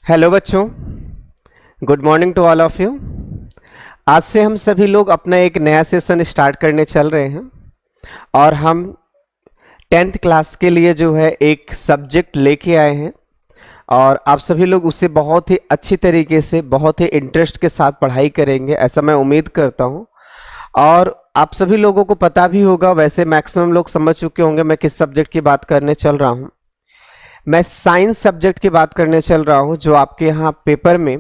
Hello बच्चों, good morning to all of you. आज से हम सभी लोग अपना एक नया सेशन स्टार्ट करने चल रहे हैं और हम 10th क्लास के लिए जो है एक सब्जेक्ट लेके आए हैं और आप सभी लोग उसे बहुत ही अच्छी तरीके से बहुत ही इंटरेस्ट के साथ पढ़ाई करेंगे, ऐसा मैं उम्मीद करता हूं। और आप सभी लोगों को पता भी होगा, वैसे मैक्सिमम लोग समझ चुके होंगे मैं किस सब्जेक्ट की बात करने चल रहा हूं। मैं साइंस सब्जेक्ट की बात करने चल रहा हूं, जो आपके यहाँ पेपर में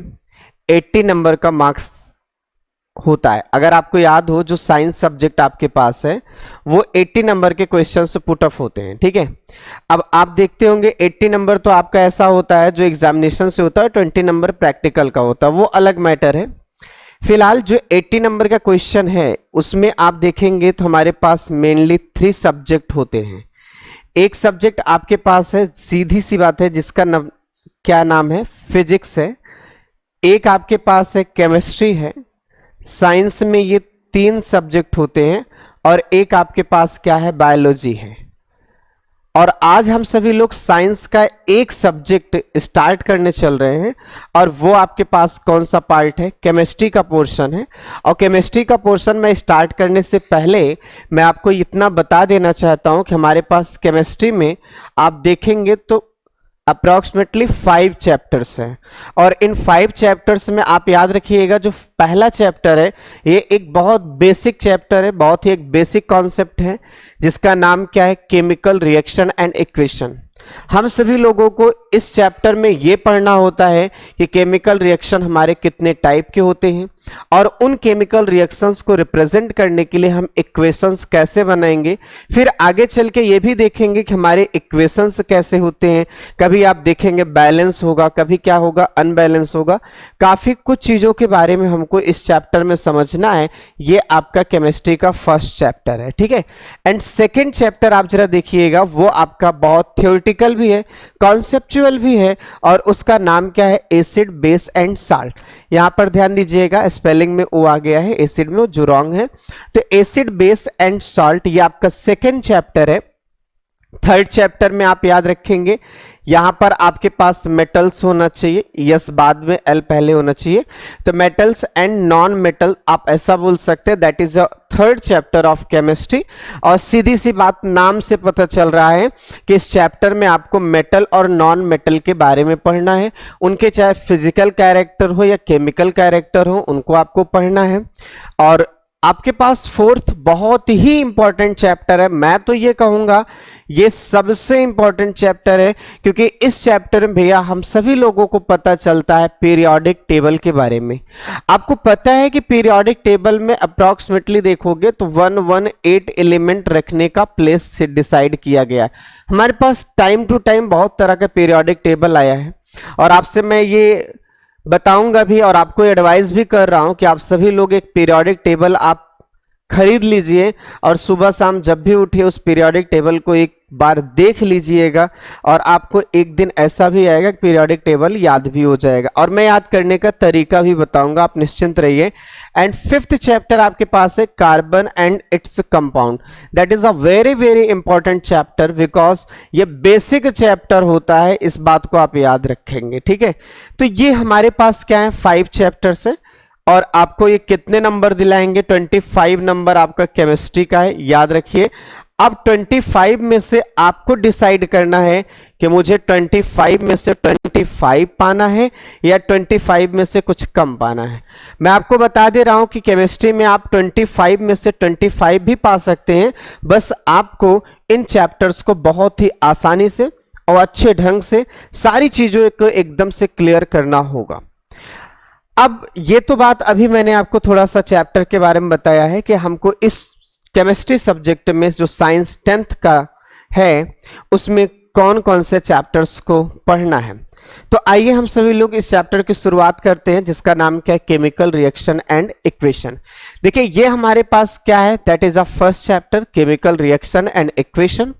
80 नंबर का मार्क्स होता है। अगर आपको याद हो, जो साइंस सब्जेक्ट आपके पास है वो 80 नंबर के क्वेश्चन से पुट अप होते हैं, ठीक है। अब आप देखते होंगे 80 नंबर तो आपका ऐसा होता है जो एग्जामिनेशन से होता है, 20 नंबर प्रैक्टिकल का होता है, वो अलग मैटर है। फिलहाल जो 80 नंबर का क्वेश्चन है उसमें आप देखेंगे तो हमारे पास मेनली 3 सब्जेक्ट होते हैं। एक सब्जेक्ट आपके पास है, सीधी सी बात है, जिसका क्या नाम है, फिजिक्स है। एक आपके पास है केमिस्ट्री है। साइंस में ये 3 सब्जेक्ट होते हैं और एक आपके पास क्या है, बायोलॉजी है। और आज हम सभी लोग साइंस का एक सब्जेक्ट स्टार्ट करने चल रहे हैं और वो आपके पास कौन सा पार्ट है, केमिस्ट्री का पोर्शन है। और केमिस्ट्री का पोर्शन में स्टार्ट करने से पहले मैं आपको इतना बता देना चाहता हूं कि हमारे पास केमिस्ट्री में आप देखेंगे तो अप्रॉक्सीमेटली 5 चैप्टर्स हैं और इन 5 चैप्टर्स में आप याद रखिएगा, जो पहला चैप्टर है ये एक बहुत बेसिक चैप्टर है, बहुत ही एक बेसिक कॉन्सेप्ट है जिसका नाम क्या है, केमिकल रिएक्शन एंड इक्वेशन। हम सभी लोगों को इस चैप्टर में ये पढ़ना होता है कि केमिकल रिएक्शन हमारे कितने टाइप के होते हैं और उन केमिकल रिएक्शंस को रिप्रेजेंट करने के लिए हम इक्वेशंस कैसे बनाएंगे। फिर आगे चल के ये भी देखेंगे कि हमारे इक्वेशंस कैसे होते हैं। कभी आप देखेंगे बैलेंस होगा, कभी क्या होगा, अनबैलेंस होगा। काफी कुछ चीजों के बारे में हमको इस चैप्टर में समझना है। ये आपका केमिस्ट्री का फर्स्ट चैप्टर है, ठीक है। एंड सेकेंड चैप्टर आप जरा देखिएगा, वो आपका बहुत थ्योरेटिकल भी है, कॉन्सेप्चुअल भी है और उसका नाम क्या है, एसिड बेस एंड साल्ट। यहां पर ध्यान दीजिएगा, स्पेलिंग में ओ आ गया है, एसिड में जो रॉन्ग है। तो एसिड बेस एंड सॉल्ट ये आपका सेकेंड चैप्टर है। थर्ड चैप्टर में आप याद रखेंगे, यहां पर आपके पास मेटल्स होना चाहिए, यस बाद में एल पहले होना चाहिए। तो मेटल्स एंड नॉन मेटल आप ऐसा बोल सकते हैं, that is a third chapter of chemistry. और सीधी सी बात, नाम से पता चल रहा है कि इस चैप्टर में आपको मेटल और नॉन मेटल के बारे में पढ़ना है। उनके चाहे फिजिकल कैरेक्टर हो या केमिकल कैरेक्टर हो, उनको आपको पढ़ना है। और आपके पास फोर्थ बहुत ही इंपॉर्टेंट चैप्टर है, मैं तो ये कहूंगा ये सबसे इंपॉर्टेंट चैप्टर है, क्योंकि इस चैप्टर में भैया हम सभी लोगों को पता चलता है पीरियोडिक टेबल के बारे में। आपको पता है कि पीरियोडिक टेबल में अप्रॉक्सीमेटली देखोगे तो 118 एलिमेंट रखने का प्लेस से डिसाइड किया गया है। हमारे पास टाइम टू टाइम बहुत तरह का पीरियोडिक टेबल आया है और आपसे मैं ये बताऊंगा भी और आपको एडवाइस भी कर रहा हूं कि आप सभी लोग एक पीरियोडिक टेबल आप खरीद लीजिए और सुबह शाम जब भी उठिए उस पीरियोडिक टेबल को एक बार देख लीजिएगा और आपको एक दिन ऐसा भी आएगा कि पीरियोडिक टेबल याद भी हो जाएगा। और मैं याद करने का तरीका भी बताऊंगा, आप निश्चिंत रहिए। एंड फिफ्थ चैप्टर आपके पास है carbon and its compound. That is a very very important chapter, because ये बेसिक चैप्टर होता है, इस बात को आप याद रखेंगे, ठीक है। तो ये हमारे पास क्या है, 5 चैप्टर्स है और आपको ये कितने नंबर दिलाएंगे, 25 नंबर आपका केमिस्ट्री का है, याद रखिए। अब 25 में से आपको डिसाइड करना है कि मुझे 25 में से 25 पाना है या 25 में से कुछ कम पाना है। मैं आपको बता दे रहा हूं कि केमिस्ट्री में आप 25 में से 25 भी पा सकते हैं, बस आपको इन चैप्टर्स को बहुत ही आसानी से और अच्छे ढंग से सारी चीजों को एकदम से क्लियर करना होगा। अब ये तो बात अभी मैंने आपको थोड़ा सा चैप्टर के बारे में बताया है कि हमको इस केमिस्ट्री सब्जेक्ट में जो साइंस 10th का है उसमें कौन कौन से चैप्टर्स को पढ़ना है। तो आइए हम सभी लोग इस चैप्टर की शुरुआत करते हैं, जिसका नाम क्या है, केमिकल रिएक्शन एंड इक्वेशन। देखिए ये हमारे पास क्या है, that is a first chapter, chemical reaction and equation.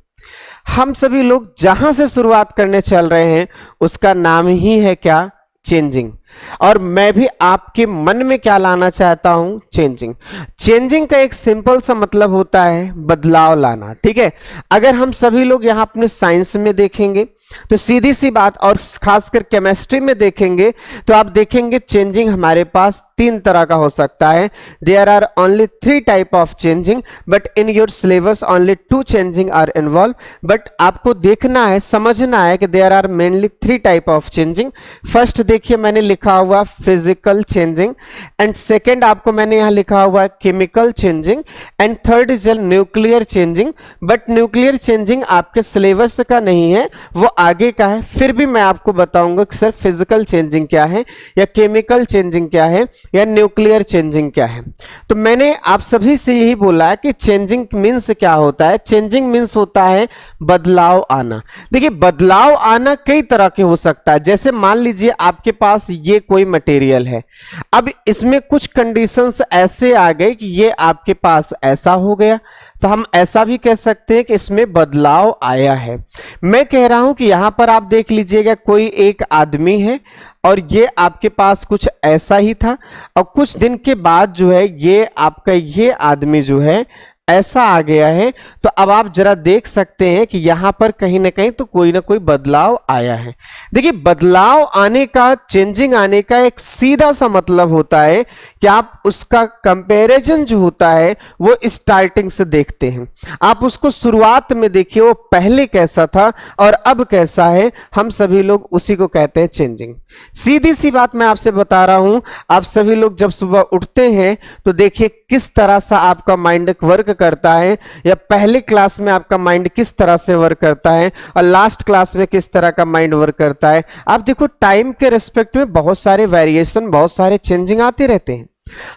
हम सभी लोग जहां से शुरुआत करने चल रहे हैं उसका नाम ही है क्या, चेंजिंग। और मैं भी आपके मन में क्या लाना चाहता हूं, चेंजिंग। चेंजिंग का एक सिंपल सा मतलब होता है बदलाव लाना, ठीक है। अगर हम सभी लोग यहां अपने साइंस में देखेंगे तो सीधी सी बात, और खासकर केमिस्ट्री में देखेंगे तो आप देखेंगे चेंजिंग हमारे पास तीन तरह का हो सकता है। There are only 3 type of changing, but in your syllabus only 2 changing are involve. But आपको देखना है, समझना है कि there are mainly 3 type of changing. First देखिए मैंने लिखा हुआ फिजिकल चेंजिंग, एंड सेकेंड आपको मैंने यहां लिखा हुआ chemical changing, and third is nuclear changing. But nuclear changing आपके सिलेबस का नहीं है, वो आगे का है। फिर भी मैं आपको बताऊंगा कि सर फिजिकल चेंजिंग क्या है, या केमिकल चेंजिंग क्या है, या न्यूक्लियर चेंजिंग क्या है। तो मैंने आप सभी से यही बोला है कि चेंजिंग मीन्स क्या होता है। चेंजिंग मीन्स होता है बदलाव आना। देखिए बदलाव आना कई तरह के हो सकता है। जैसे मान लीजिए आपके पास ये कोई मटेरियल है, अब इसमें कुछ कंडीशंस ऐसे आ गए कि ये आपके पास ऐसा हो गया, तो हम ऐसा भी कह सकते हैं कि इसमें बदलाव आया है। मैं कह रहा हूं कि यहां पर आप देख लीजिएगा कोई एक आदमी है और ये आपके पास कुछ ऐसा ही था, और कुछ दिन के बाद जो है ये आपका ये आदमी जो है ऐसा आ गया है। तो अब आप जरा देख सकते हैं कि यहां पर कहीं ना कहीं तो कोई ना कोई बदलाव आया है। देखिए बदलाव आने का, चेंजिंग आने का एक सीधा सा मतलब होता है कि आप उसका कंपैरिजन जो होता है वो स्टार्टिंग से देखते हैं। आप उसको शुरुआत में देखिए वो पहले कैसा था और अब कैसा है, हम सभी लोग उसी को कहते हैं चेंजिंग। सीधी सी बात मैं आपसे बता रहा हूं, आप सभी लोग जब सुबह उठते हैं तो देखिए किस तरह से आपका माइंड वर्क करता है, या पहले क्लास में आपका माइंड किस तरह से वर्क करता है और लास्ट क्लास में किस तरह का माइंड वर्क करता है। आप देखो टाइम के रिस्पेक्ट में बहुत सारे वेरिएशन, बहुत सारे चेंजिंग आते रहते हैं।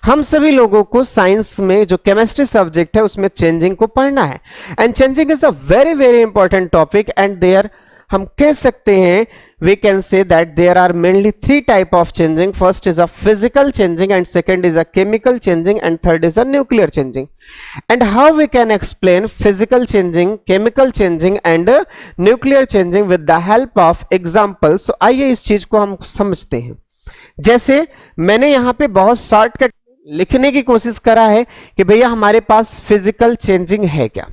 हम सभी लोगों को साइंस में जो केमिस्ट्री सब्जेक्ट है उसमें चेंजिंग को पढ़ना है, and changing is a very very important topic. And there हम कह सकते हैं, we can say that there are mainly 3 type of changing. First is a physical changing, and second is a chemical changing, and third is a nuclear changing. And how we can explain physical changing, chemical changing and nuclear changing with the help of examples. So आइए इस चीज को हम समझते हैं। जैसे मैंने यहाँ पे बहुत शॉर्टकट लिखने की कोशिश करा है कि भैया हमारे पास फिजिकल चेंजिंग है क्या।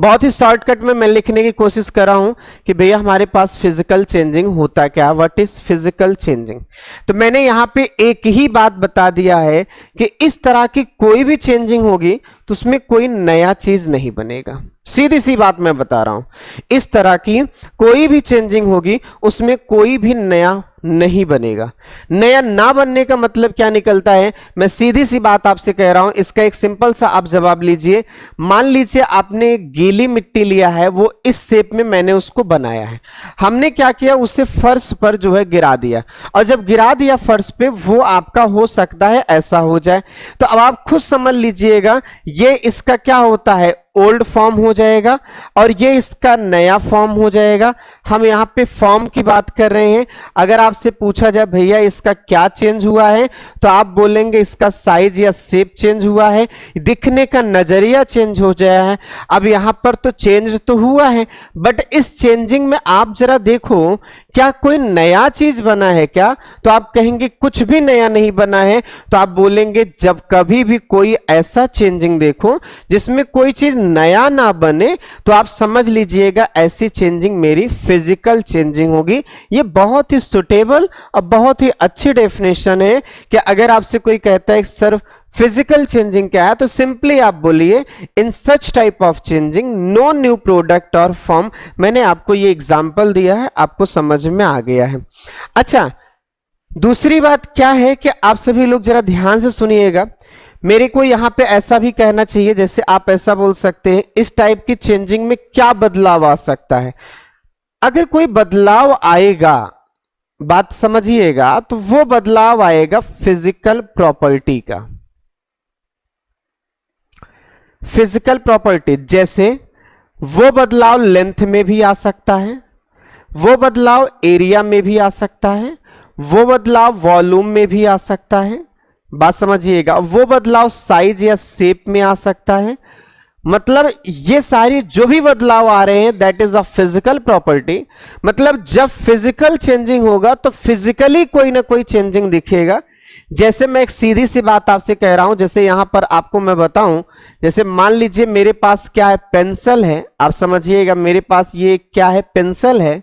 बहुत ही शॉर्टकट में मैं लिखने की कोशिश कर रहा हूं कि भैया हमारे पास फिजिकल चेंजिंग होता क्या, व्हाट इज फिजिकल चेंजिंग। तो मैंने यहां पे एक ही बात बता दिया है कि इस तरह की कोई भी चेंजिंग होगी तो उसमें कोई नया चीज नहीं बनेगा। सीधी सी बात मैं बता रहा हूं, इस तरह की कोई भी चेंजिंग होगी उसमें कोई भी नया नहीं बनेगा। नया ना बनने का मतलब क्या निकलता है, मैं सीधी सी बात आपसे कह रहा हूं, इसका एक सिंपल सा आप जवाब लीजिए। मान लीजिए आपने गीली मिट्टी लिया है, वो इस शेप में मैंने उसको बनाया है, हमने क्या किया उसे फर्श पर जो है गिरा दिया, और जब गिरा दिया फर्श पे वो आपका हो सकता है ऐसा हो जाए। तो अब आप खुद समझ लीजिएगा ये इसका क्या होता है, ओल्ड फॉर्म हो जाएगा, और ये इसका नया फॉर्म हो जाएगा। हम यहां पे फॉर्म की बात कर रहे हैं। अगर आपसे पूछा जाए भैया इसका क्या चेंज हुआ है, तो आप बोलेंगे इसका साइज या शेप चेंज हुआ है, दिखने का नजरिया चेंज हो गया है। अब यहां पर तो चेंज तो हुआ है, बट इस चेंजिंग में आप जरा देखो क्या कोई नया चीज बना है क्या, तो आप कहेंगे कुछ भी नया नहीं बना है। तो आप बोलेंगे जब कभी भी कोई ऐसा चेंजिंग देखो जिसमें कोई चीज नया ना बने, तो आप समझ लीजिएगा ऐसी चेंजिंग मेरी फिजिकल चेंजिंग होगी। ये बहुत ही सुटेबल और बहुत ही अच्छी डेफिनेशन है कि अगर आपसे कोई कहता है सर फिजिकल चेंजिंग क्या है, तो सिंपली आप बोलिए in such type of changing no new product और फॉर्म। मैंने आपको ये एग्जांपल दिया है, आपको समझ में आ गया है। अच्छा, दूसरी बात क्या है कि आप सभी लोग जरा ध्यान से सुनिएगा। मेरे को यहां पे ऐसा भी कहना चाहिए, जैसे आप ऐसा बोल सकते हैं इस टाइप की चेंजिंग में क्या बदलाव आ सकता है। अगर कोई बदलाव आएगा, बात समझिएगा, तो वो बदलाव आएगा फिजिकल प्रॉपर्टी का। फिजिकल प्रॉपर्टी जैसे वो बदलाव लेंथ में भी आ सकता है, वो बदलाव एरिया में भी आ सकता है, वो बदलाव वॉल्यूम में भी आ सकता है। बात समझिएगा, वो बदलाव साइज या शेप में आ सकता है, मतलब ये सारी जो भी बदलाव आ रहे हैं that is a physical property. मतलब जब फिजिकल चेंजिंग होगा तो फिजिकली कोई ना कोई चेंजिंग दिखेगा। जैसे मैं एक सीधी सी बात आपसे कह रहा हूं, जैसे यहां पर आपको मैं बताऊं, जैसे मान लीजिए मेरे पास क्या है, पेंसिल है। आप समझिएगा, मेरे पास ये क्या है, पेंसिल है।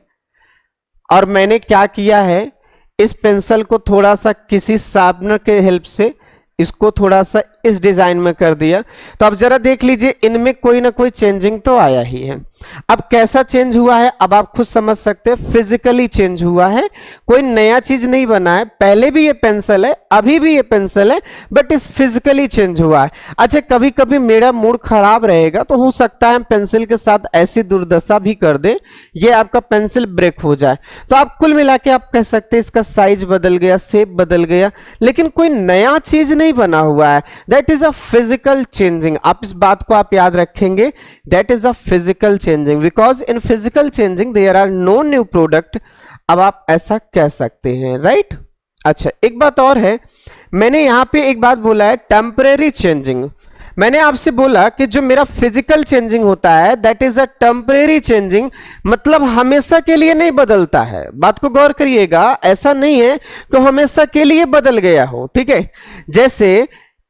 और मैंने क्या किया है, इस पेंसिल को थोड़ा सा किसी शार्पनर के हेल्प से इसको थोड़ा सा इस डिजाइन में कर दिया। तो अब जरा देख लीजिए, इनमें कोई ना कोई चेंजिंग तो आया ही है। अब कैसा चेंज हुआ है, अब आप खुद समझ सकते हैं, फिजिकली चेंज हुआ है, कोई नया चीज नहीं बना है। पहले भी ये पेंसिल है, अभी भी ये पेंसिल है, बट इस फिजिकली चेंज हुआ है। अच्छा, कभी कभी मेरा मूड खराब रहेगा तो हो सकता है हम पेंसिल के साथ ऐसी दुर्दशा भी कर दे, ये आपका पेंसिल ब्रेक हो जाए। तो आप कुल मिला के आप कह सकते हैं इसका साइज बदल गया, शेप बदल गया, लेकिन कोई नया चीज नहीं बना हुआ है। That is a physical changing. आप इस बात को आप याद रखेंगे, that is a physical changing, because in physical changing there are no new product. अब आप ऐसा कह सकते हैं, राइट। अच्छा, एक बात और है, मैंने यहां पे एक बात बोला है, टेम्परेरी चेंजिंग। मैंने आपसे बोला कि जो मेरा फिजिकल चेंजिंग होता है that is a temporary changing, मतलब हमेशा के लिए नहीं बदलता है। बात को गौर करिएगा, ऐसा नहीं है कि हमेशा के लिए बदल गया हो, ठीक है। जैसे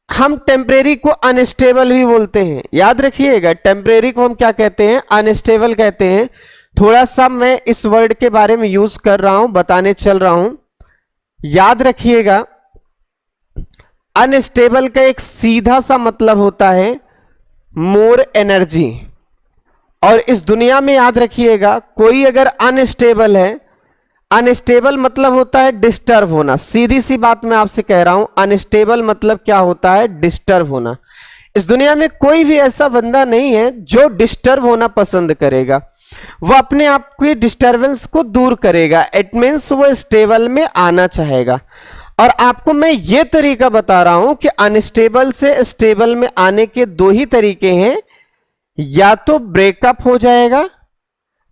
हम टेम्परेरी को अनस्टेबल भी बोलते हैं, याद रखिएगा, टेम्परेरी को हम क्या कहते हैं, अनस्टेबल कहते हैं। थोड़ा सा मैं इस वर्ड के बारे में यूज कर रहा हूं, बताने चल रहा हूं, याद रखिएगा। अनस्टेबल का एक सीधा सा मतलब होता है मोर एनर्जी। और इस दुनिया में याद रखिएगा, कोई अगर अनस्टेबल है, अनस्टेबल मतलब होता है डिस्टर्ब होना। सीधी सी बात मैं आपसे कह रहा हूं, अनस्टेबल मतलब क्या होता है, डिस्टर्ब होना। इस दुनिया में कोई भी ऐसा बंदा नहीं है जो डिस्टर्ब होना पसंद करेगा, वो अपने आप के डिस्टर्बेंस को दूर करेगा। इट मीन्स वो स्टेबल में आना चाहेगा। और आपको मैं ये तरीका बता रहा हूं कि अनस्टेबल से स्टेबल में आने के दो ही तरीके हैं, या तो ब्रेकअप हो जाएगा,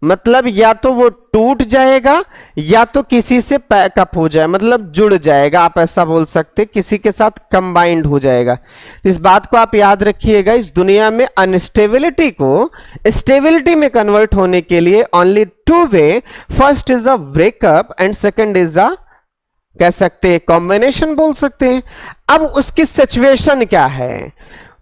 मतलब या तो वो टूट जाएगा, या तो किसी से पैकअप हो जाए, मतलब जुड़ जाएगा। आप ऐसा बोल सकते, किसी के साथ कंबाइंड हो जाएगा। इस बात को आप याद रखिएगा, इस दुनिया में अनस्टेबिलिटी को स्टेबिलिटी में कन्वर्ट होने के लिए only two way, first is a breakup and second is a, कह सकते हैं, कॉम्बिनेशन बोल सकते हैं। अब उसकी सिचुएशन क्या है,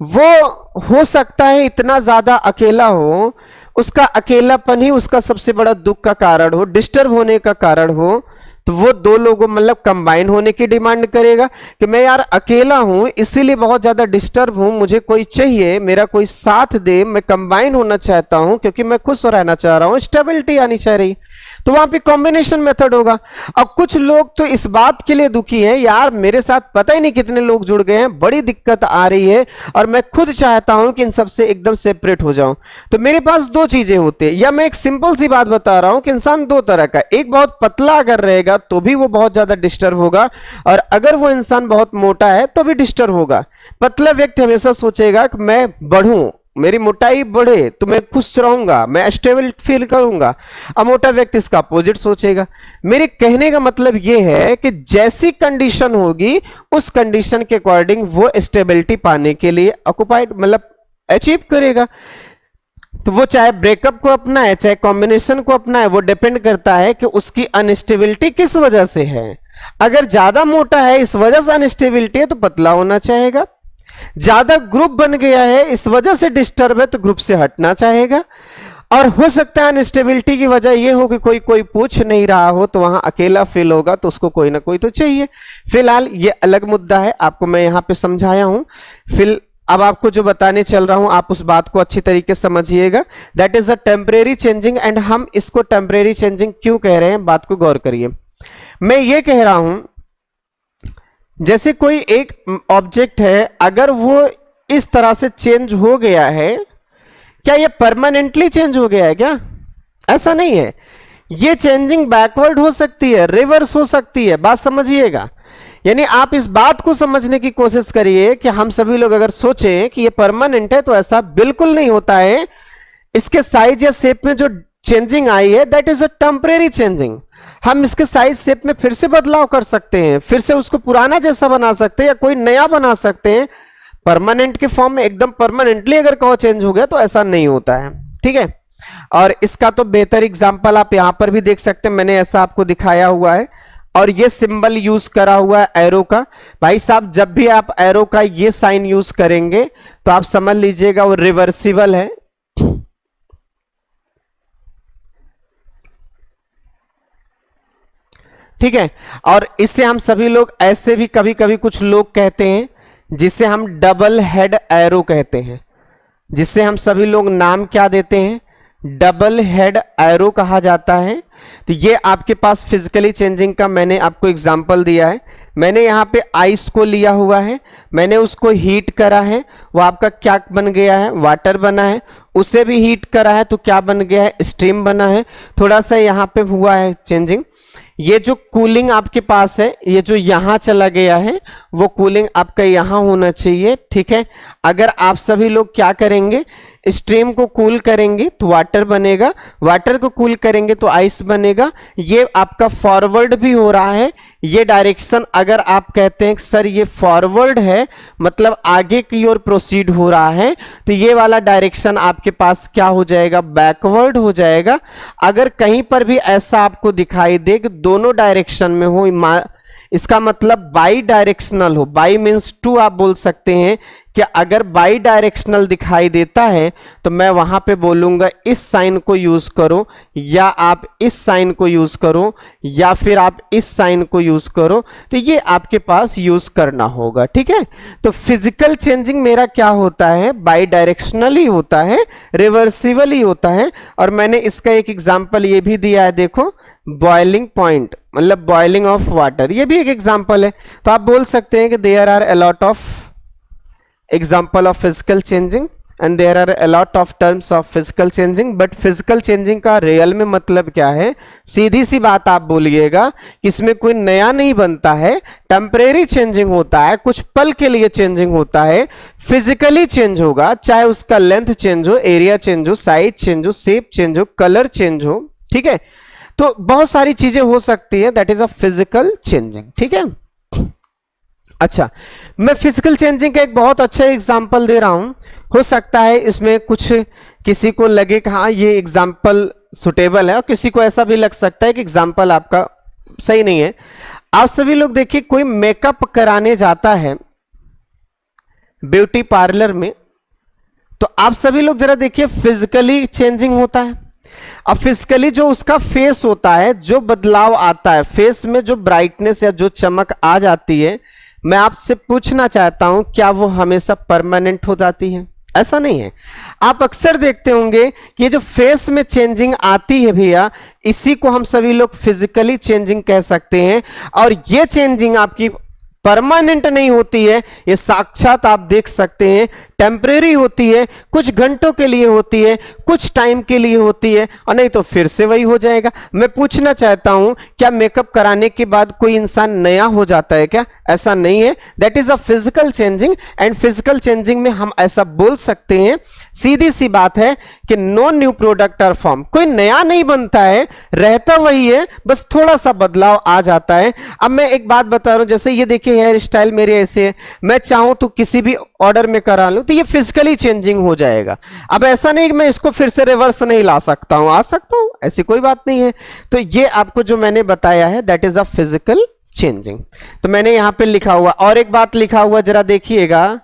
वो हो सकता है इतना ज्यादा अकेला हो, उसका अकेलापन ही उसका सबसे बड़ा दुख का कारण हो, डिस्टर्ब होने का कारण हो, तो वो दो लोगों मतलब कंबाइन होने की डिमांड करेगा कि मैं यार अकेला हूं, इसीलिए बहुत ज्यादा डिस्टर्ब हूं, मुझे कोई चाहिए, मेरा कोई साथ दे, मैं कंबाइन होना चाहता हूं क्योंकि मैं खुश रहना चाह रहा हूं, स्टेबिलिटी आनी चाह रही। तो वहां पे कॉम्बिनेशन मेथड होगा। अब कुछ लोग तो इस बात के लिए दुखी हैं, यार मेरे साथ पता ही नहीं कितने लोग जुड़ गए हैं, बड़ी दिक्कत आ रही है और मैं खुद चाहता हूं कि इन सबसे एकदम सेपरेट हो जाऊं। तो मेरे पास दो चीजें होती है, या मैं एक सिंपल सी बात बता रहा हूं कि इंसान दो तरह का, एक बहुत पतला अगर रहेगा तो भी वो बहुत ज्यादा डिस्टर्ब होगा, और अगर वो इंसान बहुत मोटा है तो भी डिस्टर्ब होगा। पतला व्यक्ति हमेशा सोचेगा कि मैं बढ़ूं, मेरी मोटाई बढ़े तो मैं खुश रहूंगा, मैं स्टेबल फील करूंगा। अब मोटा व्यक्ति इसका अपोजिट सोचेगा। मेरे कहने का मतलब यह है कि जैसी कंडीशन होगी उस कंडीशन के अकॉर्डिंग वो स्टेबिलिटी पाने के लिए ऑक्युपाइड मतलब अचीव करेगा। तो वो चाहे ब्रेकअप को अपनाए चाहे कॉम्बिनेशन को अपनाए, वो डिपेंड करता है कि उसकी अनस्टेबिलिटी किस वजह से है। अगर ज्यादा मोटा है इस वजह से अनस्टेबिलिटी है तो पतला होना चाहेगा, ज्यादा ग्रुप बन गया है इस वजह से डिस्टर्ब है तो ग्रुप से हटना चाहेगा। और हो सकता है अनस्टेबिलिटी की वजह यह हो कि कोई कोई पूछ नहीं रहा हो तो वहां अकेला फील होगा, तो उसको कोई ना कोई तो चाहिए। फिलहाल ये अलग मुद्दा है, आपको मैं यहां पे समझाया हूं। फिर अब आपको जो बताने चल रहा हूं आप उस बात को अच्छी तरीके से समझिएगा। That is a temporary changing. And हम इसको टेम्परेरी चेंजिंग क्यों कह रहे हैं, बात को गौर करिए। मैं ये कह रहा हूं जैसे कोई एक ऑब्जेक्ट है, अगर वो इस तरह से चेंज हो गया है, क्या ये परमानेंटली चेंज हो गया है क्या? ऐसा नहीं है। ये चेंजिंग बैकवर्ड हो सकती है, रिवर्स हो सकती है, बात समझिएगा। यानी आप इस बात को समझने की कोशिश करिए कि हम सभी लोग अगर सोचें कि ये परमानेंट है तो ऐसा बिल्कुल नहीं होता है। इसके साइज या शेप में जो चेंजिंग आई है that is a temporary changing. हम इसके साइज शेप में फिर से बदलाव कर सकते हैं, फिर से उसको पुराना जैसा बना सकते हैं या कोई नया बना सकते हैं, परमानेंट के फॉर्म में एकदम परमानेंटली अगर कहो चेंज हो गया तो ऐसा नहीं होता है, ठीक है। और इसका तो बेहतर एग्जांपल आप यहां पर भी देख सकते हैं, मैंने ऐसा आपको दिखाया हुआ है। और ये सिंबल यूज करा हुआ है एरो का। भाई साहब जब भी आप एरो का ये साइन यूज करेंगे तो आप समझ लीजिएगा वो रिवर्सिबल है। ठीक है, और इससे हम सभी लोग ऐसे भी कभी कभी कुछ लोग कहते हैं जिसे हम डबल हेड एरो कहते हैं, जिससे हम सभी लोग नाम क्या देते हैं, डबल हेड एरो कहा जाता है। तो ये आपके पास फिजिकली चेंजिंग का मैंने आपको एग्जांपल दिया है। मैंने यहाँ पे आइस को लिया हुआ है, मैंने उसको हीट करा है, वो आपका क्या बन गया है, वाटर बना है। उसे भी हीट करा है तो क्या बन गया है, स्टीम बना है। थोड़ा सा यहाँ पे हुआ है चेंजिंग। ये जो कूलिंग आपके पास है, ये जो यहां चला गया है वो कूलिंग आपका यहां होना चाहिए, ठीक है। अगर आप सभी लोग क्या करेंगे, स्ट्रीम को कूल करेंगे तो वाटर बनेगा, वाटर को कूल करेंगे तो आइस बनेगा। ये आपका फॉरवर्ड भी हो रहा है। ये डायरेक्शन अगर आप कहते हैं सर ये फॉरवर्ड है मतलब आगे की ओर प्रोसीड हो रहा है, तो ये वाला डायरेक्शन आपके पास क्या हो जाएगा, बैकवर्ड हो जाएगा। अगर कहीं पर भी ऐसा आपको दिखाई दे कि दोनों डायरेक्शन में हो, इसका मतलब बाई डायरेक्शनल हो, बाई मीन्स टू आप बोल सकते हैं कि अगर बाई डायरेक्शनल दिखाई देता है तो मैं वहां पे बोलूंगा इस साइन को यूज करो, या आप इस साइन को यूज करो, या फिर आप इस साइन को यूज करो। तो ये आपके पास यूज करना होगा, ठीक है। तो फिजिकल चेंजिंग मेरा क्या होता है, बाई डायरेक्शनल ही होता है, रिवर्सिबल ही होता है। और मैंने इसका एक एग्जाम्पल ये भी दिया है, देखो बॉइलिंग पॉइंट मतलब बॉइलिंग ऑफ वाटर, ये भी एक एग्जाम्पल है। तो आप बोल सकते हैं कि there are a lot of example of physical changing and there are a lot of terms of physical changing. But physical changing का रियल में मतलब क्या है, सीधी सी बात आप बोलिएगा कि इसमें कोई नया नहीं बनता है, टेम्परेरी चेंजिंग होता है, कुछ पल के लिए चेंजिंग होता है, फिजिकली चेंज होगा, चाहे उसका लेंथ चेंज हो, एरिया चेंज हो, साइज चेंज हो, शेप चेंज हो, कलर चेंज हो, ठीक है। तो बहुत सारी चीजें हो सकती है, that is a physical changing, ठीक है। अच्छा, मैं फिजिकल चेंजिंग का एक बहुत अच्छा एग्जांपल दे रहा हूं। हो सकता है इसमें कुछ किसी को लगे कि हाँ ये एग्जांपल सुटेबल है, और किसी को ऐसा भी लग सकता है कि एग्जांपल आपका सही नहीं है। आप सभी लोग देखिए, कोई मेकअप कराने जाता है ब्यूटी पार्लर में, तो आप सभी लोग जरा देखिए फिजिकली चेंजिंग होता है। अब फिजिकली जो उसका फेस होता है, जो बदलाव आता है फेस में, जो ब्राइटनेस या जो चमक आ जाती है, मैं आपसे पूछना चाहता हूं क्या वो हमेशा परमानेंट हो जाती है? ऐसा नहीं है। आप अक्सर देखते होंगे कि ये जो फेस में चेंजिंग आती है भैया, इसी को हम सभी लोग फिजिकली चेंजिंग कह सकते हैं। और ये चेंजिंग आपकी परमानेंट नहीं होती है, ये साक्षात आप देख सकते हैं टेम्परेरी होती है, कुछ घंटों के लिए होती है, कुछ टाइम के लिए होती है, और नहीं तो फिर से वही हो जाएगा। मैं पूछना चाहता हूं क्या मेकअप कराने के बाद कोई इंसान नया हो जाता है क्या? ऐसा नहीं है। That is a physical changing, and physical changing में हम ऐसा बोल सकते हैं, सीधी सी बात है कि no new product are form, कोई नया नहीं बनता है, रहता वही है, बस थोड़ा सा बदलाव आ जाता है। अब मैं एक बात बता रहा हूं, जैसे ये देखिए हेयर स्टाइल मेरे ऐसे है, मैं चाहूं तो किसी भी ऑर्डर में करा लूं तो ये फिजिकली चेंजिंग हो जाएगा। अब ऐसा नहीं कि मैं इसको फिर से रिवर्स नहीं ला सकता हूं, आ सकता हूं, ऐसी कोई बात नहीं है। तो ये आपको जो मैंने बताया है that is a physical changing. तो मैंने यहां पे लिखा हुआ, और एक बात लिखा हुआ जरा देखिएगा,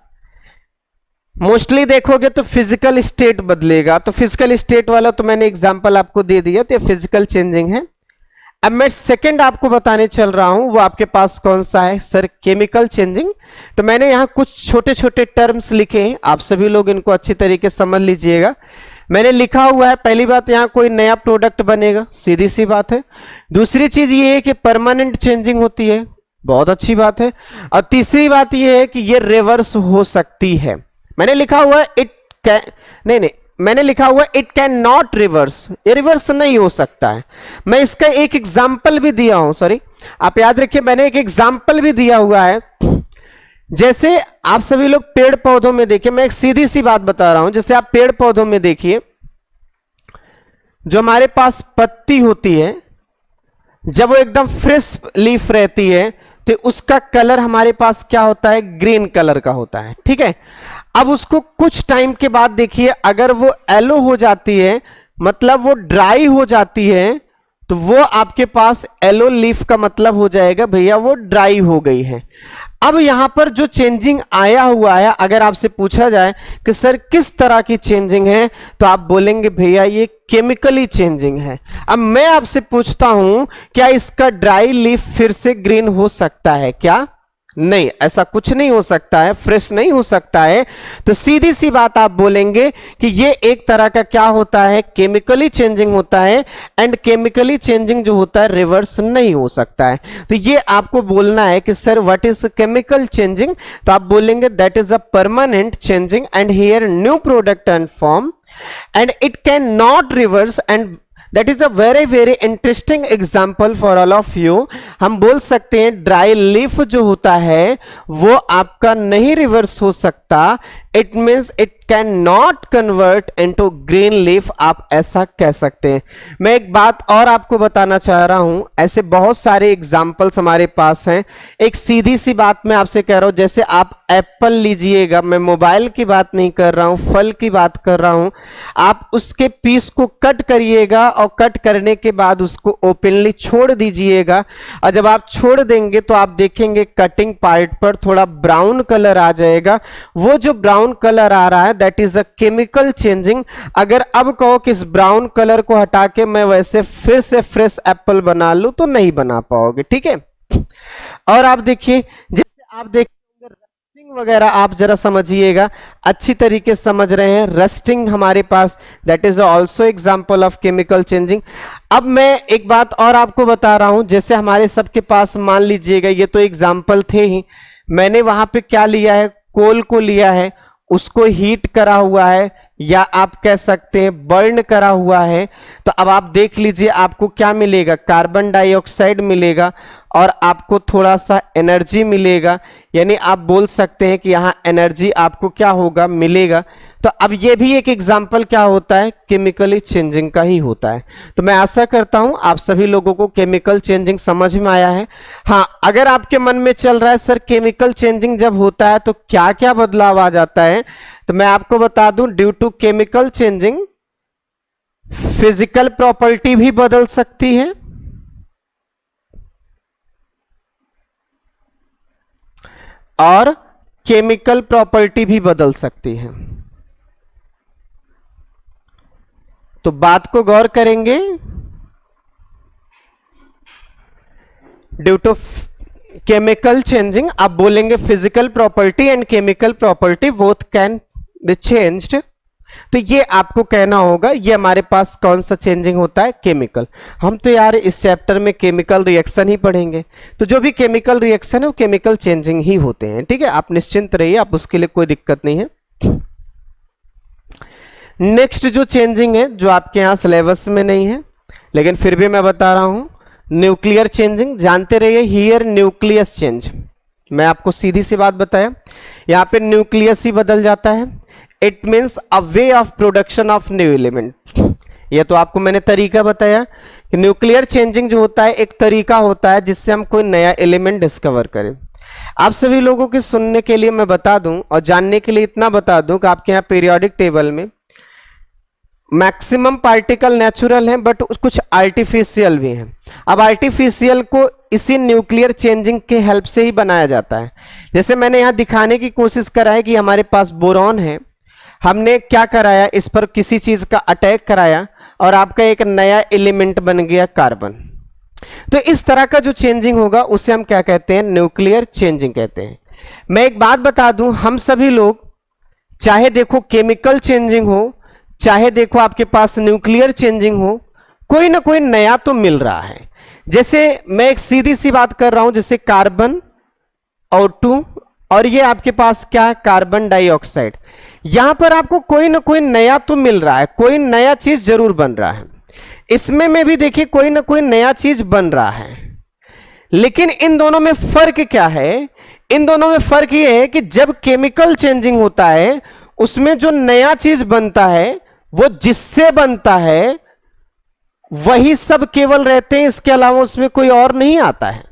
मोस्टली देखोगे तो फिजिकल स्टेट बदलेगा, तो फिजिकल स्टेट वाला तो मैंने एग्जांपल आपको दे दिया, तो ये फिजिकल चेंजिंग है। अब मैं सेकंड आपको बताने चल रहा हूं, वो आपके पास कौन सा है सर, केमिकल चेंजिंग। तो मैंने यहां कुछ छोटे छोटे टर्म्स लिखे हैं, आप सभी लोग इनको अच्छी तरीके से समझ लीजिएगा। मैंने लिखा हुआ है, पहली बात यहां कोई नया प्रोडक्ट बनेगा, सीधी सी बात है। दूसरी चीज ये है कि परमानेंट चेंजिंग होती है, बहुत अच्छी बात है। और तीसरी बात यह है कि ये रिवर्स हो सकती है। मैंने लिखा हुआ है इट कैन, नहीं, मैंने लिखा हुआ इट कैन नॉट रिवर्स, ये रिवर्स नहीं हो सकता है। मैं इसका एक एग्जाम्पल भी दिया हूं, सॉरी आप याद रखिए, मैंने एक एग्जाम्पल भी दिया हुआ है। जैसे आप सभी लोग पेड़ पौधों में देखिए, मैं एक सीधी सी बात बता रहा हूं, जैसे आप पेड़ पौधों में देखिए, जो हमारे पास पत्ती होती है, जब वो एकदम फ्रेश लीफ रहती है तो उसका कलर हमारे पास क्या होता है, ग्रीन कलर का होता है। ठीक है, अब उसको कुछ टाइम के बाद देखिए अगर वो येलो हो जाती है, मतलब वो ड्राई हो जाती है, तो वो आपके पास येलो लीफ का मतलब हो जाएगा भैया वो ड्राई हो गई है। अब यहां पर जो चेंजिंग आया हुआ है, अगर आपसे पूछा जाए कि सर किस तरह की चेंजिंग है, तो आप बोलेंगे भैया ये केमिकली चेंजिंग है। अब मैं आपसे पूछता हूं क्या इसका ड्राई लीफ फिर से ग्रीन हो सकता है क्या? नहीं, ऐसा कुछ नहीं हो सकता है, फ्रेश नहीं हो सकता है। तो सीधी सी बात आप बोलेंगे कि ये एक तरह का क्या होता है, केमिकली चेंजिंग होता है। एंड केमिकली चेंजिंग जो होता है रिवर्स नहीं हो सकता है। तो ये आपको बोलना है कि sir what is chemical changing, तो आप बोलेंगे that is a permanent changing and here new product and form and it can not reverse and that is a very interesting example for all of you. हम बोल सकते हैं dry leaf जो होता है वो आपका नहीं रिवर्स हो सकता, it means it can not convert into green leaf, आप ऐसा कह सकते हैं। मैं एक बात और आपको बताना चाह रहा हूं, ऐसे बहुत सारे एग्जाम्पल्स हमारे पास हैं। एक सीधी सी बात मैं आपसे कह रहा हूं, जैसे आप एप्पल लीजिएगा, मैं मोबाइल की बात नहीं कर रहा हूं, फल की बात कर रहा हूं। आप उसके पीस को कट करिएगा और कट करने के बाद उसको ओपनली छोड़ दीजिएगा, और जब आप छोड़ देंगे तो आप देखेंगे कटिंग पार्ट पर थोड़ा ब्राउन कलर आ जाएगा। वो जो ब्राउन कलर आ रहा है that is a chemical changing. अगर अब कहो कि इस ब्राउन कलर को हटा के मैं वैसे फिर से फ्रेश एप्पल बना लूं तो नहीं बना पाओगे। ठीक है, और आप देखिए जैसे आप देखिए रस्टिंग वगैरह, आप जरा समझिएगा, अच्छी तरीके से समझ रहे हैं, रस्टिंग हमारे पास that is also example of chemical changing. अब मैं एक बात और आपको बता रहा हूं, जैसे हमारे सबके पास मान लीजिएगा ये तो एग्जांपल थे ही, मैंने वहां पे क्या लिया है, कोल को लिया है, उसको हीट करा हुआ है या आप कह सकते हैं बर्न करा हुआ है। तो अब आप देख लीजिए आपको क्या मिलेगा, कार्बन डाइऑक्साइड मिलेगा और आपको थोड़ा सा एनर्जी मिलेगा, यानी आप बोल सकते हैं कि यहाँ एनर्जी आपको क्या होगा, मिलेगा। तो अब ये भी एक एग्जाम्पल क्या होता है, केमिकली चेंजिंग का ही होता है। तो मैं आशा करता हूं आप सभी लोगों को केमिकल चेंजिंग समझ में आया है। हाँ, अगर आपके मन में चल रहा है सर केमिकल चेंजिंग जब होता है तो क्या क्या बदलाव आ जाता है, तो मैं आपको बता दूं due to chemical changing physical property भी बदल सकती है और केमिकल प्रॉपर्टी भी बदल सकती है। तो बात को गौर करेंगे, ड्यू टू केमिकल चेंजिंग आप बोलेंगे physical property and chemical property both can be changed. तो ये आपको कहना होगा, ये हमारे पास कौन सा चेंजिंग होता है, केमिकल। हम तो यार इस चैप्टर में केमिकल रिएक्शन ही पढ़ेंगे, तो जो भी केमिकल रिएक्शन है वो केमिकल चेंजिंग ही होते हैं। ठीक है, आप निश्चिंत रहिए, आप उसके लिए कोई दिक्कत नहीं है। नेक्स्ट जो चेंजिंग है जो आपके यहां सिलेबस में नहीं है लेकिन फिर भी मैं बता रहा हूं, न्यूक्लियर चेंजिंग। जानते रहिए हियर न्यूक्लियस चेंज, मैं आपको सीधी सी बात बताया, यहां पे न्यूक्लियस ही बदल जाता है। It means a way of production of new element. ये तो आपको मैंने तरीका बताया कि न्यूक्लियर चेंजिंग जो होता है एक तरीका होता है जिससे हम कोई नया एलिमेंट डिस्कवर करें। आप सभी लोगों के सुनने के लिए मैं बता दूं और जानने के लिए इतना बता दूं कि आपके यहाँ पीरियोडिक टेबल में मैक्सिमम पार्टिकल नेचुरल हैं बट कुछ आर्टिफिशियल भी हैं। अब आर्टिफिशियल को इसी न्यूक्लियर चेंजिंग के हेल्प से ही बनाया जाता है। जैसे मैंने यहाँ दिखाने की कोशिश करा है कि हमारे पास बोरॉन है, हमने क्या कराया, इस पर किसी चीज का अटैक कराया और आपका एक नया एलिमेंट बन गया कार्बन। तो इस तरह का जो चेंजिंग होगा उसे हम क्या कहते हैं, न्यूक्लियर चेंजिंग कहते हैं। मैं एक बात बता दूं, हम सभी लोग चाहे देखो केमिकल चेंजिंग हो चाहे देखो आपके पास न्यूक्लियर चेंजिंग हो, कोई ना कोई नया तो मिल रहा है। जैसे मैं एक सीधी सी बात कर रहा हूं, जैसे कार्बन O2 और ये आपके पास क्या है, कार्बन डाइऑक्साइड। यहां पर आपको कोई ना कोई नया तो मिल रहा है, कोई नया चीज जरूर बन रहा है। इसमें में भी देखिए कोई ना कोई नया चीज बन रहा है, लेकिन इन दोनों में फर्क क्या है, इन दोनों में फर्क ये है कि जब केमिकल चेंजिंग होता है उसमें जो नया चीज बनता है वो जिससे बनता है वही सब केवल रहते हैं, इसके अलावा उसमें कोई और नहीं आता है।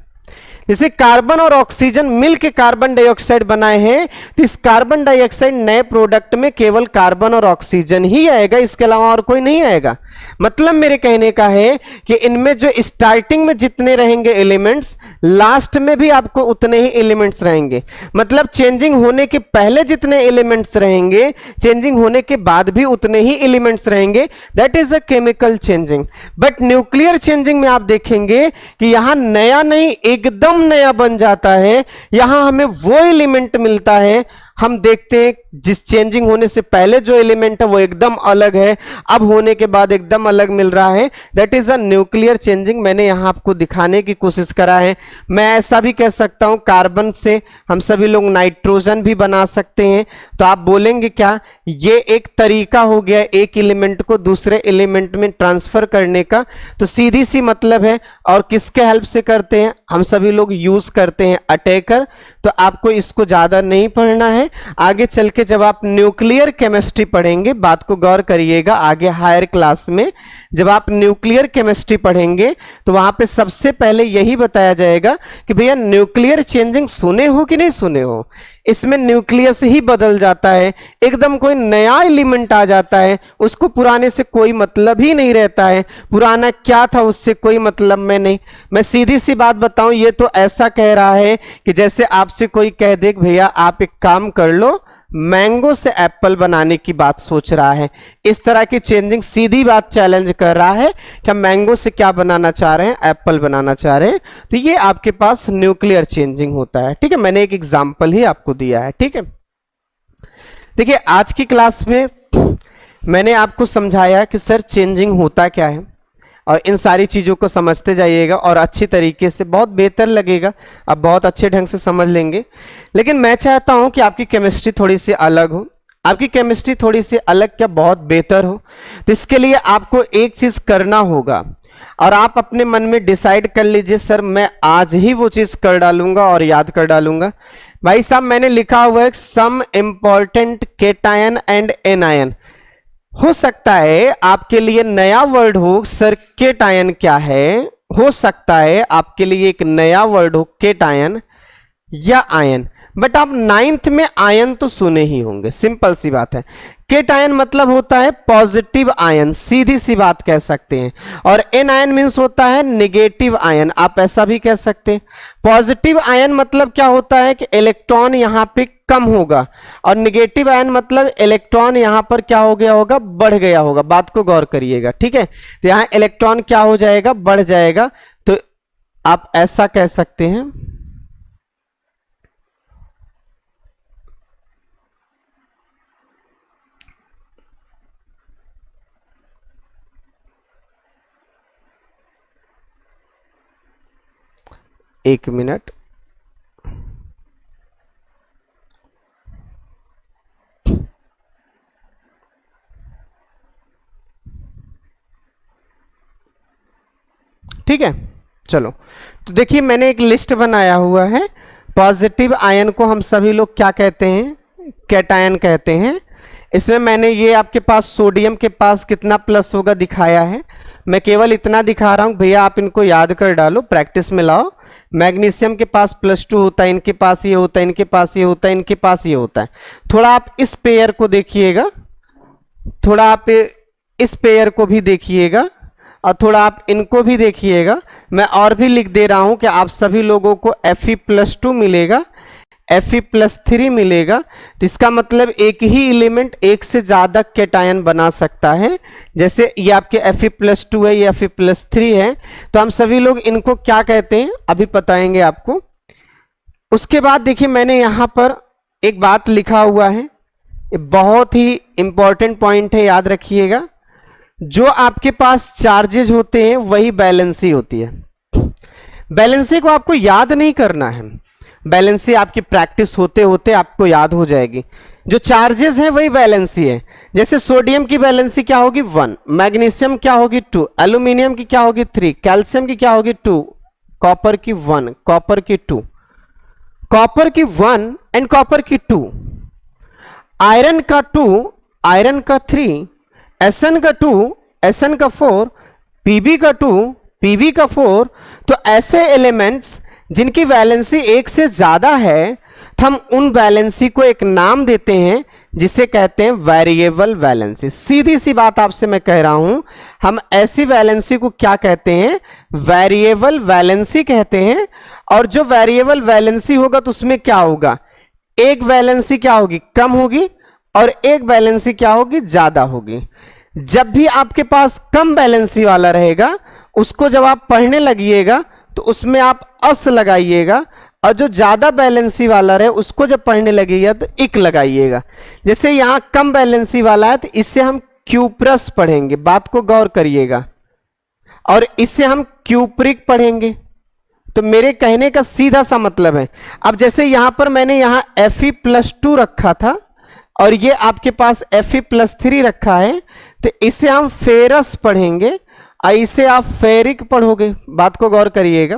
जैसे कार्बन और ऑक्सीजन मिलकर कार्बन डाइऑक्साइड बनाए हैं, तो इस कार्बन डाइऑक्साइड नए प्रोडक्ट में केवल कार्बन और ऑक्सीजन ही आएगा, इसके अलावा और कोई नहीं आएगा। मतलब मेरे कहने का है कि इनमें जो स्टार्टिंग में जितने रहेंगे एलिमेंट्स, लास्ट में भी आपको उतने ही एलिमेंट्स रहेंगे। मतलब चेंजिंग होने के पहले जितने एलिमेंट्स रहेंगे, चेंजिंग होने के बाद भी उतने ही एलिमेंट्स रहेंगे। That is a chemical changing. But nuclear changing में आप देखेंगे कि यहां नया नहीं, एकदम नया बन जाता है। यहां हमें वो एलिमेंट मिलता है, हम देखते हैं जिस चेंजिंग होने से पहले जो एलिमेंट है वो एकदम अलग है, अब होने के बाद एकदम अलग मिल रहा है। That is a nuclear changing. मैंने यहां आपको दिखाने की कोशिश करा है। मैं ऐसा भी कह सकता हूं, कार्बन से हम सभी लोग नाइट्रोजन भी बना सकते हैं। तो आप बोलेंगे क्या, ये एक तरीका हो गया एक एलिमेंट को दूसरे एलिमेंट में ट्रांसफर करने का। तो सीधी सी मतलब है, और किसके हेल्प से करते हैं, हम सभी लोग यूज करते हैं अटैकर। तो आपको इसको ज्यादा नहीं पढ़ना है। आगे चल के जब आप न्यूक्लियर केमिस्ट्री पढ़ेंगे, बात को गौर करिएगा, आगे हायर क्लास में जब आप न्यूक्लियर केमिस्ट्री पढ़ेंगे तो वहां पे सबसे पहले यही बताया जाएगा कि भैया न्यूक्लियर चेंजिंग सुने हो कि नहीं सुने हो। इसमें न्यूक्लियस ही बदल जाता है, एकदम कोई नया एलिमेंट आ जाता है, उसको पुराने से कोई मतलब ही नहीं रहता है। पुराना क्या था उससे कोई मतलब में नहीं। मैं सीधी सी बात बताऊं, ये तो ऐसा कह रहा है कि जैसे आपसे कोई कह दे भैया आप एक काम कर लो, मैंगो से एप्पल बनाने की बात सोच रहा है। इस तरह की चेंजिंग सीधी बात चैलेंज कर रहा है कि हम मैंगो से क्या बनाना चाह रहे हैं, एप्पल बनाना चाह रहे हैं। तो ये आपके पास न्यूक्लियर चेंजिंग होता है। ठीक है, मैंने एक एग्जांपल ही आपको दिया है। ठीक है, देखिए आज की क्लास में मैंने आपको समझाया कि सर चेंजिंग होता क्या है, और इन सारी चीज़ों को समझते जाइएगा और अच्छी तरीके से, बहुत बेहतर लगेगा, आप बहुत अच्छे ढंग से समझ लेंगे। लेकिन मैं चाहता हूं कि आपकी केमिस्ट्री थोड़ी सी अलग हो, आपकी केमिस्ट्री थोड़ी सी अलग क्या बहुत बेहतर हो। तो इसके लिए आपको एक चीज़ करना होगा, और आप अपने मन में डिसाइड कर लीजिए, सर मैं आज ही वो चीज़ कर डालूंगा और याद कर डालूंगा। भाई साहब मैंने लिखा हुआ है some important cation and anion. हो सकता है आपके लिए नया वर्ड हो, सर केटायन क्या है। हो सकता है आपके लिए एक नया वर्ड हो केटायन या आयन, बट आप 9th में आयन तो सुने ही होंगे, सिंपल सी बात है। केटायन मतलब होता है पॉजिटिव आयन, सीधी सी बात कह सकते हैं। और एन आयन मीन्स होता है नेगेटिव आयन, आप ऐसा भी कह सकते हैं। पॉजिटिव आयन मतलब क्या होता है कि इलेक्ट्रॉन यहां पे कम होगा, और नेगेटिव आयन मतलब इलेक्ट्रॉन यहां पर क्या हो गया होगा, बढ़ गया होगा। बात को गौर करिएगा, ठीक है। तो यहां इलेक्ट्रॉन क्या हो जाएगा, बढ़ जाएगा। तो आप ऐसा कह सकते हैं, एक मिनट, ठीक है। चलो तो देखिए मैंने एक लिस्ट बनाया हुआ है। पॉजिटिव आयन को हम सभी लोग क्या कहते हैं, कैटायन कहते हैं। इसमें मैंने ये आपके पास सोडियम के पास कितना प्लस होगा दिखाया है। मैं केवल इतना दिखा रहा हूं, भैया आप इनको याद कर डालो, प्रैक्टिस में लाओ। मैग्नीशियम के पास +2 होता है, इनके पास ये होता है, इनके पास ये होता है, इनके पास ये होता है। थोड़ा आप इस पेयर को देखिएगा, थोड़ा आप इस पेयर को भी देखिएगा, और थोड़ा आप इनको भी देखिएगा। मैं और भी लिख दे रहा हूं कि आप सभी लोगों को Fe+2 मिलेगा, Fe+3 मिलेगा। तो इसका मतलब एक ही एलिमेंट एक से ज्यादा कैटायन बना सकता है। जैसे ये आपके Fe+2 है, ये Fe+3 है, तो हम सभी लोग इनको क्या कहते हैं अभी बताएंगे आपको। उसके बाद देखिए मैंने यहां पर एक बात लिखा हुआ है, ये बहुत ही इंपॉर्टेंट पॉइंट है, याद रखिएगा। जो आपके पास चार्जेज होते हैं वही बैलेंसी होती है। बैलेंसी को आपको याद नहीं करना है, बैलेंसी आपकी प्रैक्टिस होते होते आपको याद हो जाएगी। जो चार्जेस है वही बैलेंसी है। जैसे सोडियम की बैलेंसी क्या होगी 1, मैग्नीशियम क्या होगी 2, एल्यूमिनियम की क्या होगी 3, कैल्शियम की क्या होगी 2, कॉपर की 1, कॉपर की 2, कॉपर की 1 एंड कॉपर की 2, आयरन का 2, आयरन का 3, एसएन का 2, एसएन का 4, पीबी का 2, पीबी का 4। तो ऐसे एलिमेंट्स जिनकी वैलेंसी एक से ज्यादा है तो हम उन वैलेंसी को एक नाम देते हैं जिसे कहते हैं वेरिएबल वैलेंसी। सीधी सी बात आपसे मैं कह रहा हूं, हम ऐसी वैलेंसी को क्या कहते हैं, वेरिएबल वैलेंसी कहते हैं। और जो वेरिएबल वैलेंसी होगा तो उसमें क्या होगा, एक वैलेंसी क्या होगी, कम होगी, और एक वैलेंसी क्या होगी, ज्यादा होगी। जब भी आपके पास कम वैलेंसी वाला रहेगा उसको जब आप पढ़ने लगिएगा तो उसमें आप अस लगाइएगा, और जो ज्यादा बैलेंसी वाला रहे उसको जब पढ़ने लगेगा तो इक लगाइएगा। जैसे यहां कम बैलेंसी वाला है तो इससे हम क्यूप्रस पढ़ेंगे, बात को गौर करिएगा, और इससे हम क्यूप्रिक पढ़ेंगे। तो मेरे कहने का सीधा सा मतलब है, अब जैसे यहां पर मैंने यहां Fe+2 रखा था और ये आपके पास Fe+3 रखा है, तो इसे हम फेरस पढ़ेंगे, इसे आप फेरिक पढ़ोगे। बात को गौर करिएगा।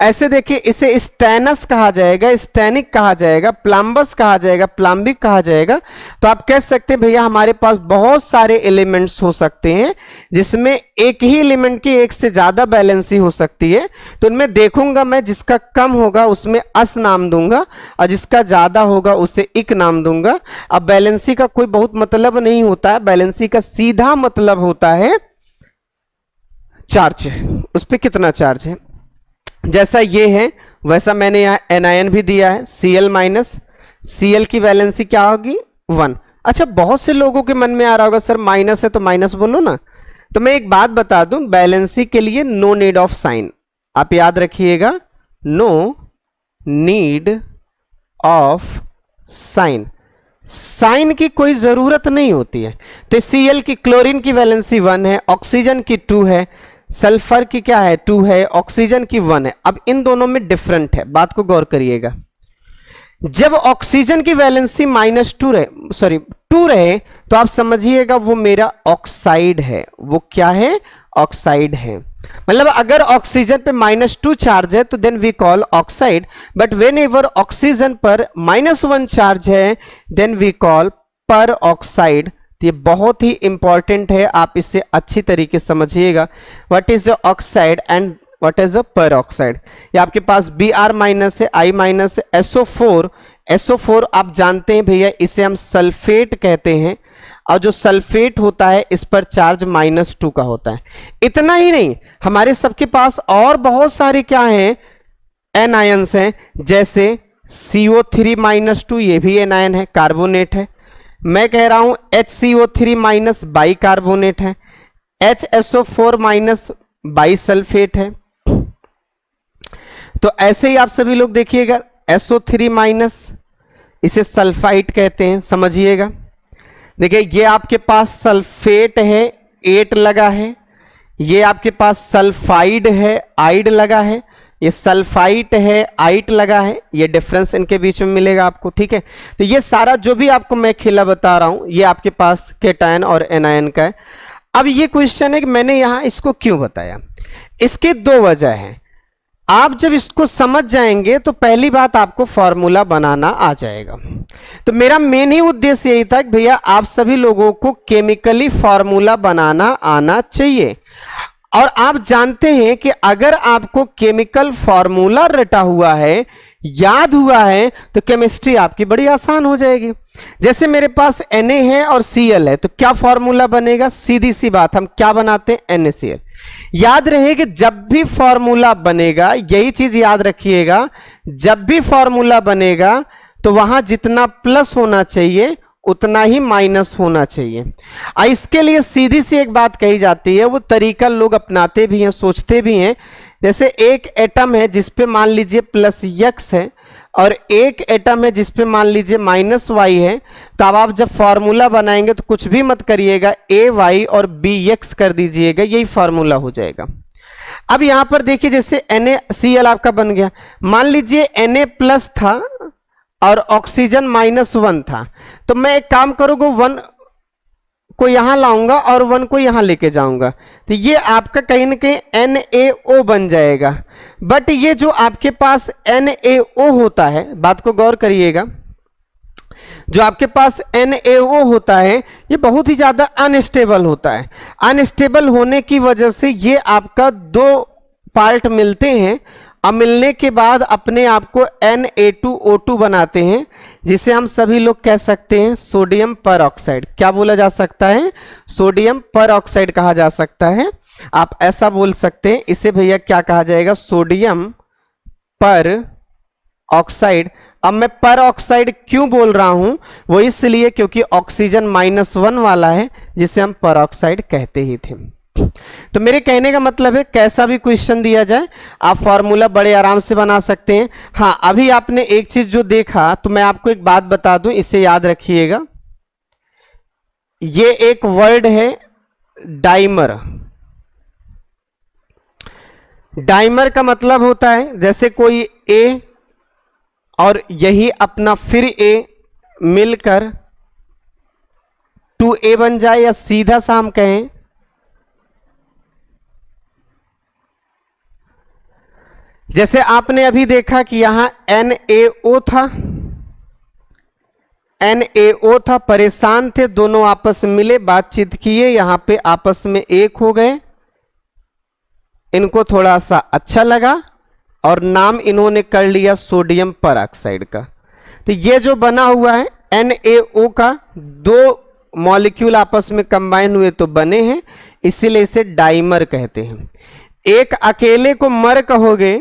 ऐसे देखिए, इसे स्टैनस कहा जाएगा, स्टैनिक कहा जाएगा, प्लम्बस कहा जाएगा, प्लम्बिक कहा जाएगा। तो आप कह सकते हैं भैया हमारे पास बहुत सारे एलिमेंट्स हो सकते हैं जिसमें एक ही एलिमेंट की एक से ज्यादा बैलेंसी हो सकती है। तो उनमें देखूंगा मैं, जिसका कम होगा उसमें अस नाम दूंगा और जिसका ज्यादा होगा उसे इक नाम दूंगा। अब बैलेंसी का कोई बहुत मतलब नहीं होता है, बैलेंसी का सीधा मतलब होता है चार्ज, उस पर कितना चार्ज है। जैसा ये है वैसा मैंने यहां एनायन भी दिया है, Cl-, Cl की वैलेंसी क्या होगी, 1। अच्छा, बहुत से लोगों के मन में आ रहा होगा सर माइनस है तो माइनस बोलो ना। तो मैं एक बात बता दूं, बैलेंसी के लिए नो नीड ऑफ साइन, आप याद रखिएगा, no need of sign, sign की कोई जरूरत नहीं होती है। तो Cl की, क्लोरीन की वैलेंसी 1 है, ऑक्सीजन की 2 है, सल्फर की क्या है, 2 है, ऑक्सीजन की 1 है। अब इन दोनों में डिफरेंट है, बात को गौर करिएगा। जब ऑक्सीजन की वैलेंसी -2 रहे, सॉरी 2 रहे, तो आप समझिएगा वो मेरा ऑक्साइड है। वो क्या है, ऑक्साइड है। मतलब अगर ऑक्सीजन पे -2 चार्ज है तो then we call oxide, but whenever oxygen पर -1 चार्ज है then we call peroxide. ये बहुत ही इंपॉर्टेंट है, आप इसे अच्छी तरीके से समझिएगा। What is a oxide and what is a पर ऑक्साइड। ये आपके पास Br- है, I- है, SO4 आप जानते हैं भैया, इसे हम सल्फेट कहते हैं, और जो सल्फेट होता है इस पर चार्ज -2 का होता है। इतना ही नहीं, हमारे सबके पास और बहुत सारे क्या हैं, एनायंस हैं, जैसे CO3-2, ये भी एनायन है, कार्बोनेट है। मैं कह रहा हूं HCO3- बाइकार्बोनेट है, HSO4- बाइसल्फेट है। तो ऐसे ही आप सभी लोग देखिएगा, SO3- इसे सल्फाइड कहते हैं, समझिएगा। देखिए ये आपके पास सल्फेट है, 8 लगा है, ये आपके पास सल्फाइड है, आइड लगा है, ये सल्फाइट है, आइट लगा है, ये डिफरेंस इनके बीच में मिलेगा आपको, ठीक है। तो ये सारा जो भी आपको मैं खेला बता रहा हूं ये आपके पास केटायन और एनायन का है। अब ये क्वेश्चन है कि मैंने यहां इसको क्यों बताया, इसके 2 वजह हैं। आप जब इसको समझ जाएंगे तो पहली बात आपको फॉर्मूला बनाना आ जाएगा। तो मेरा मेन ही उद्देश्य यही था कि भैया आप सभी लोगों को केमिकली फॉर्मूला बनाना आना चाहिए। और आप जानते हैं कि अगर आपको केमिकल फॉर्मूला रटा हुआ है, याद हुआ है, तो केमिस्ट्री आपकी बड़ी आसान हो जाएगी। जैसे मेरे पास Na है और Cl है, तो क्या फॉर्मूला बनेगा, सीधी सी बात, हम क्या बनाते हैं, NaCl। याद रहे कि जब भी फॉर्मूला बनेगा, यही चीज याद रखिएगा, जब भी फॉर्मूला बनेगा तो वहां जितना प्लस होना चाहिए उतना ही माइनस होना चाहिए। इसके लिए सीधी सी एक बात कही जाती है, वो तरीका लोग अपनाते भी हैं, सोचते भी हैं। जैसे एक एटम है जिसपे मान लीजिए +x है और एक एटम है जिसपे मान लीजिए -y है, तो अब आप जब फॉर्मूला बनाएंगे तो कुछ भी मत करिएगा, ay और bx कर दीजिएगा, यही फॉर्मूला हो जाएगा। अब यहां पर देखिए, जैसे NaCl आपका बन गया, मान लीजिए Na+ था और ऑक्सीजन -1 था, तो मैं एक काम करूंगा, 1 को यहां लाऊंगा और 1 को यहां लेके जाऊंगा, तो ये आपका कहीं ना कहीं NaO बन जाएगा। बट ये जो आपके पास NaO होता है, बात को गौर करिएगा, जो आपके पास NaO होता है ये बहुत ही ज्यादा अनस्टेबल होता है। अनस्टेबल होने की वजह से ये आपका 2 पार्ट मिलते हैं मिलने के बाद अपने आप को Na2O2 बनाते हैं, जिसे हम सभी लोग कह सकते हैं सोडियम पर ऑक्साइड। क्या बोला जा सकता है? सोडियम पर ऑक्साइड कहा जा सकता है। आप ऐसा बोल सकते हैं, इसे भैया क्या कहा जाएगा? सोडियम पर ऑक्साइड। अब मैं पर ऑक्साइड क्यों बोल रहा हूं? वो इसलिए क्योंकि ऑक्सीजन -1 वाला है, जिसे हम पर ऑक्साइड कहते ही थे। तो मेरे कहने का मतलब है, कैसा भी क्वेश्चन दिया जाए आप फॉर्मूला बड़े आराम से बना सकते हैं। हाँ, अभी आपने एक चीज जो देखा, तो मैं आपको एक बात बता दूं, इसे याद रखिएगा। ये एक वर्ड है डाइमर। डाइमर का मतलब होता है जैसे कोई ए और यही अपना फिर ए मिलकर 2A बन जाए, या सीधा सा हम कहें जैसे आपने अभी देखा कि यहां NaO था, NaO था, परेशान थे, दोनों आपस में मिले, बातचीत किए, यहां पे आपस में एक हो गए, इनको थोड़ा सा अच्छा लगा और नाम इन्होंने कर लिया सोडियम पर ऑक्साइड का। तो ये जो बना हुआ है NaO का, दो मॉलिक्यूल आपस में कंबाइन हुए तो बने हैं, इसीलिए इसे डाइमर कहते हैं। एक अकेले को मर कहोगे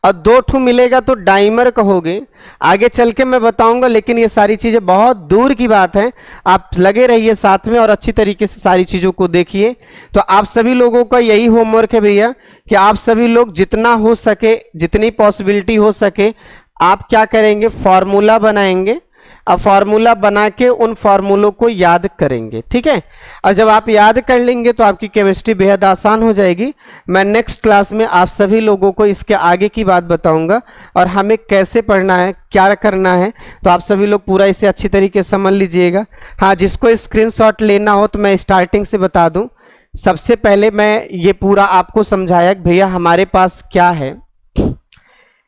और दो ठू मिलेगा तो डाइमर कहोगे। आगे चल के मैं बताऊंगा, लेकिन ये सारी चीजें बहुत दूर की बात है। आप लगे रहिए साथ में और अच्छी तरीके से सारी चीजों को देखिए। तो आप सभी लोगों का यही होमवर्क है भैया कि आप सभी लोग जितना हो सके, जितनी पॉसिबिलिटी हो सके, आप क्या करेंगे? फॉर्मूला बनाएंगे। अब फॉर्मूला बना के उन फॉर्मूलों को याद करेंगे, ठीक है। और जब आप याद कर लेंगे तो आपकी केमिस्ट्री बेहद आसान हो जाएगी। मैं नेक्स्ट क्लास में आप सभी लोगों को इसके आगे की बात बताऊंगा और हमें कैसे पढ़ना है, क्या करना है। तो आप सभी लोग पूरा इसे अच्छी तरीके से समझ लीजिएगा। हाँ, जिसको स्क्रीनशॉट लेना हो तो मैं स्टार्टिंग से बता दूं। सबसे पहले मैं ये पूरा आपको समझाया कि भैया हमारे पास क्या है,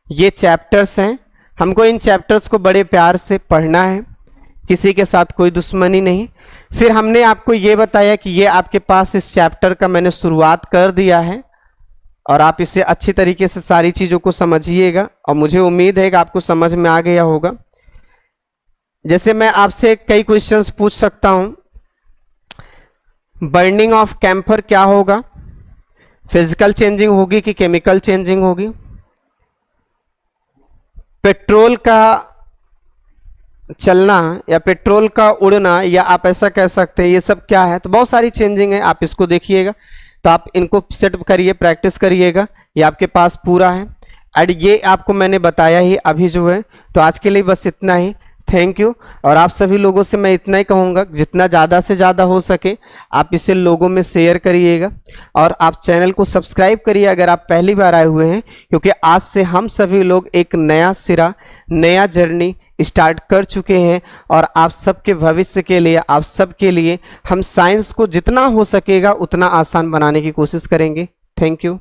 ये चैप्टर्स हैं, हमको इन चैप्टर्स को बड़े प्यार से पढ़ना है, किसी के साथ कोई दुश्मनी नहीं। फिर हमने आपको ये बताया कि ये आपके पास इस चैप्टर का मैंने शुरुआत कर दिया है और आप इसे अच्छी तरीके से सारी चीज़ों को समझिएगा और मुझे उम्मीद है कि आपको समझ में आ गया होगा। जैसे मैं आपसे कई क्वेश्चंस पूछ सकता हूं, बर्निंग ऑफ कैम्फर क्या होगा? फिजिकल चेंजिंग होगी कि केमिकल चेंजिंग होगी? पेट्रोल का चलना या पेट्रोल का उड़ना, या आप ऐसा कह सकते हैं, ये सब क्या है? तो बहुत सारी चेंजिंग है, आप इसको देखिएगा। तो आप इनको सेट करिए, प्रैक्टिस करिएगा, ये आपके पास पूरा है। और ये आपको मैंने बताया ही अभी जो है। तो आज के लिए बस इतना ही। Thank you. और आप सभी लोगों से मैं इतना ही कहूँगा, जितना ज़्यादा से ज़्यादा हो सके आप इसे लोगों में शेयर करिएगा और आप चैनल को सब्सक्राइब करिए अगर आप पहली बार आए हुए हैं, क्योंकि आज से हम सभी लोग एक नया सिरा, नया जर्नी स्टार्ट कर चुके हैं और आप सबके भविष्य के लिए, आप सबके लिए हम साइंस को जितना हो सकेगा उतना आसान बनाने की कोशिश करेंगे। Thank you.